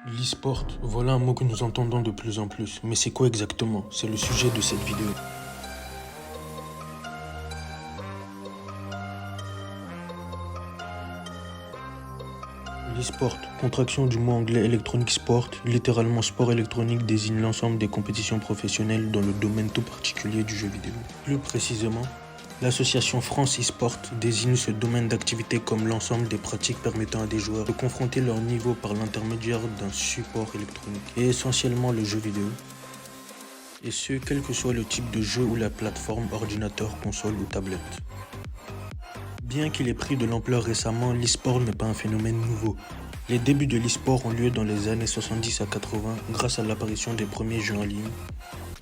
L'e-sport, voilà un mot que nous entendons de plus en plus. Mais c'est quoi exactement? C'est le sujet de cette vidéo. L'e-sport, contraction du mot anglais Electronic Sport, littéralement sport électronique, désigne l'ensemble des compétitions professionnelles dans le domaine tout particulier du jeu vidéo. Plus précisément, l'association France e-sport désigne ce domaine d'activité comme l'ensemble des pratiques permettant à des joueurs de confronter leur niveau par l'intermédiaire d'un support électronique, et essentiellement le jeu vidéo. Et ce, quel que soit le type de jeu ou la plateforme, ordinateur, console ou tablette. Bien qu'il ait pris de l'ampleur récemment, l'e-sport n'est pas un phénomène nouveau. Les débuts de l'e-sport ont lieu dans les années 70 à 80 grâce à l'apparition des premiers jeux en ligne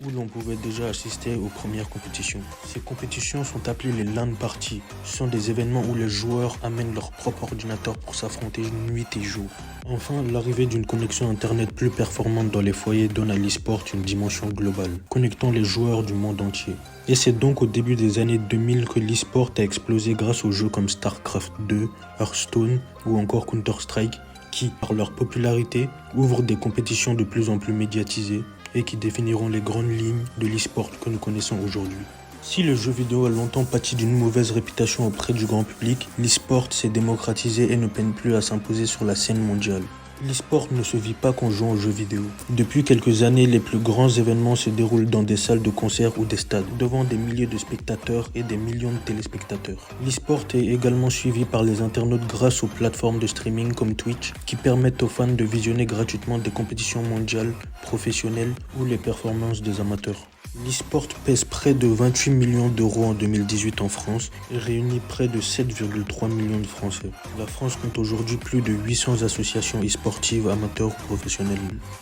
où l'on pouvait déjà assister aux premières compétitions. Ces compétitions sont appelées les LAN parties. Ce sont des événements où les joueurs amènent leur propre ordinateur pour s'affronter nuit et jour. Enfin, l'arrivée d'une connexion internet plus performante dans les foyers donne à l'e-sport une dimension globale, connectant les joueurs du monde entier. Et c'est donc au début des années 2000 que l'e-sport a explosé grâce aux jeux comme StarCraft 2, Hearthstone ou encore Counter-Strike qui, par leur popularité, ouvrent des compétitions de plus en plus médiatisées et qui définiront les grandes lignes de l'e-sport que nous connaissons aujourd'hui. Si le jeu vidéo a longtemps pâti d'une mauvaise réputation auprès du grand public, l'e-sport s'est démocratisé et ne peine plus à s'imposer sur la scène mondiale. L'e-sport ne se vit pas qu'en jouant aux jeux vidéo. Depuis quelques années, les plus grands événements se déroulent dans des salles de concert ou des stades, devant des milliers de spectateurs et des millions de téléspectateurs. L'e-sport est également suivi par les internautes grâce aux plateformes de streaming comme Twitch, qui permettent aux fans de visionner gratuitement des compétitions mondiales, professionnelles ou les performances des amateurs. L'e-sport pèse près de 28 millions d'euros en 2018 en France et réunit près de 7,3 millions de Français. La France compte aujourd'hui plus de 800 associations e-sportives amateurs ou professionnelles.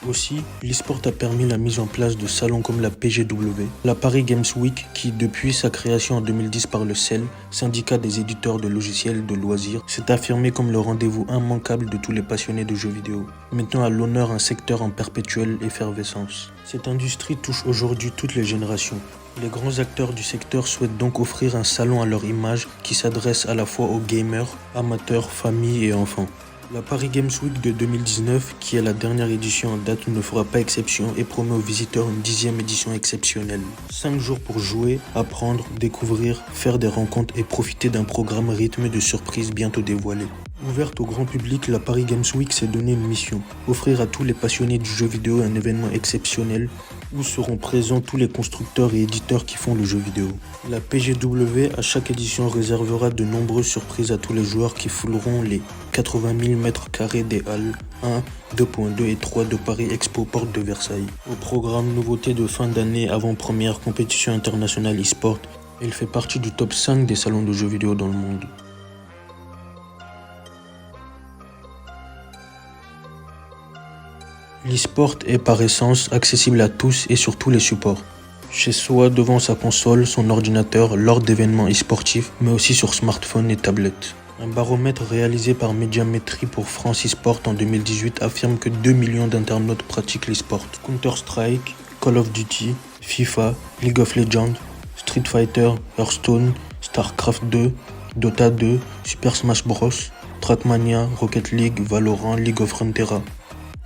Aussi, l'e-sport a permis la mise en place de salons comme la PGW, la Paris Games Week qui, depuis sa création en 2010 par le CEL, syndicat des éditeurs de logiciels de loisirs, s'est affirmé comme le rendez-vous immanquable de tous les passionnés de jeux vidéo, mettant à l'honneur un secteur en perpétuelle effervescence. Cette industrie touche aujourd'hui toutes les générations. Les grands acteurs du secteur souhaitent donc offrir un salon à leur image qui s'adresse à la fois aux gamers, amateurs, familles et enfants. La Paris Games Week de 2019, qui est la dernière édition en date, ne fera pas exception et promet aux visiteurs une 10e édition exceptionnelle. 5 jours pour jouer, apprendre, découvrir, faire des rencontres et profiter d'un programme rythmé de surprises bientôt dévoilées. Ouverte au grand public, la Paris Games Week s'est donné une mission, offrir à tous les passionnés du jeu vidéo un événement exceptionnel où seront présents tous les constructeurs et éditeurs qui font le jeu vidéo. La PGW, à chaque édition, réservera de nombreuses surprises à tous les joueurs qui fouleront les 80 000 m² des halles 1, 2.2 et 3 de Paris Expo Porte de Versailles. Au programme nouveauté de fin d'année avant-première compétition internationale e-sport, elle fait partie du top 5 des salons de jeux vidéo dans le monde. L'e-sport est par essence accessible à tous et sur tous les supports. Chez soi, devant sa console, son ordinateur, lors d'événements e-sportifs, mais aussi sur smartphone et tablette. Un baromètre réalisé par Médiamétrie pour France e-sport en 2018 affirme que 2 millions d'internautes pratiquent l'e-sport. Counter-Strike, Call of Duty, FIFA, League of Legends, Street Fighter, Hearthstone, StarCraft 2, Dota 2, Super Smash Bros, Trackmania, Rocket League, Valorant, League of Runeterra.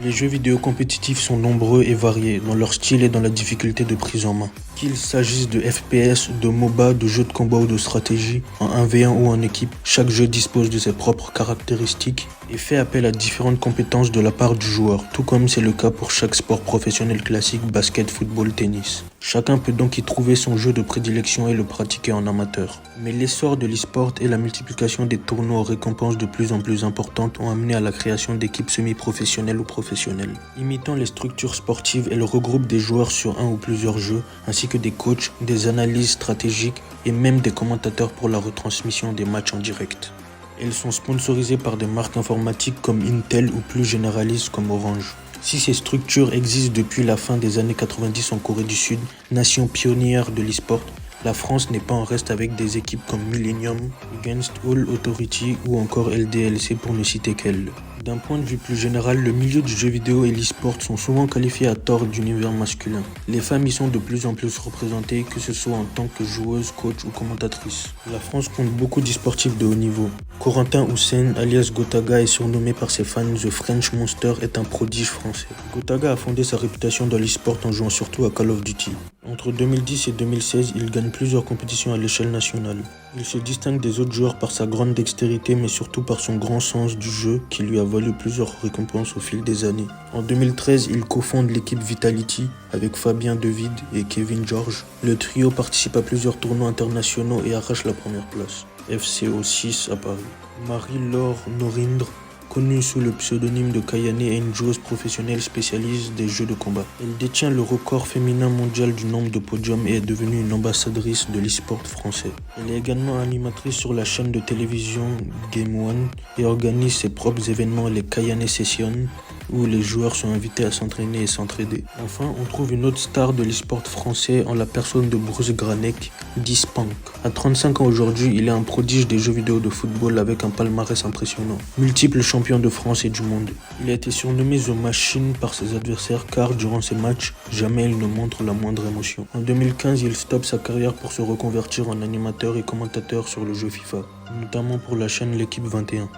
Les jeux vidéo compétitifs sont nombreux et variés dans leur style et dans la difficulté de prise en main. Qu'il s'agisse de FPS, de MOBA, de jeux de combat ou de stratégie, en 1v1 ou en équipe, chaque jeu dispose de ses propres caractéristiques et fait appel à différentes compétences de la part du joueur, tout comme c'est le cas pour chaque sport professionnel classique, basket, football, tennis. Chacun peut donc y trouver son jeu de prédilection et le pratiquer en amateur. Mais l'essor de l'e-sport et la multiplication des tournois aux récompenses de plus en plus importantes ont amené à la création d'équipes semi-professionnelles ou professionnelles. Imitant les structures sportives, elles regroupent des joueurs sur un ou plusieurs jeux, ainsi que des coachs, des analyses stratégiques et même des commentateurs pour la retransmission des matchs en direct. Elles sont sponsorisées par des marques informatiques comme Intel ou plus généralistes comme Orange. Si ces structures existent depuis la fin des années 90 en Corée du Sud, nation pionnière de l'e-sport, la France n'est pas en reste avec des équipes comme Millennium, Against All Authority ou encore LDLC pour ne citer qu'elles. D'un point de vue plus général, le milieu du jeu vidéo et l'e-sport sont souvent qualifiés à tort d'univers masculin. Les femmes y sont de plus en plus représentées, que ce soit en tant que joueuse, coach ou commentatrice. La France compte beaucoup d'e-sportifs de haut niveau. Corentin Houssen, alias Gotaga, est surnommé par ses fans The French Monster, est un prodige français. Gotaga a fondé sa réputation dans l'e-sport en jouant surtout à Call of Duty. Entre 2010 et 2016, il gagne plusieurs compétitions à l'échelle nationale. Il se distingue des autres joueurs par sa grande dextérité, mais surtout par son grand sens du jeu qui lui a valu plusieurs récompenses au fil des années. En 2013, il cofonde l'équipe Vitality avec Fabien Devide et Kevin George. Le trio participe à plusieurs tournois internationaux et arrache la première place. FCO 6 à Paris. Marie-Laure Norindre, connue sous le pseudonyme de Kayane, est une joueuse professionnelle spécialiste des jeux de combat. Elle détient le record féminin mondial du nombre de podiums et est devenue une ambassadrice de l'e-sport français. Elle est également animatrice sur la chaîne de télévision Game One et organise ses propres événements, les Kayane Sessions, où les joueurs sont invités à s'entraîner et s'entraider. Enfin, on trouve une autre star de l'e-sport français en la personne de Bruce Granek, dit Spank. À 35 ans aujourd'hui, il est un prodige des jeux vidéo de football avec un palmarès impressionnant. Multiple champion de France et du monde. Il a été surnommé The Machine par ses adversaires car durant ses matchs, jamais il ne montre la moindre émotion. En 2015, il stoppe sa carrière pour se reconvertir en animateur et commentateur sur le jeu FIFA, notamment pour la chaîne L'équipe 21.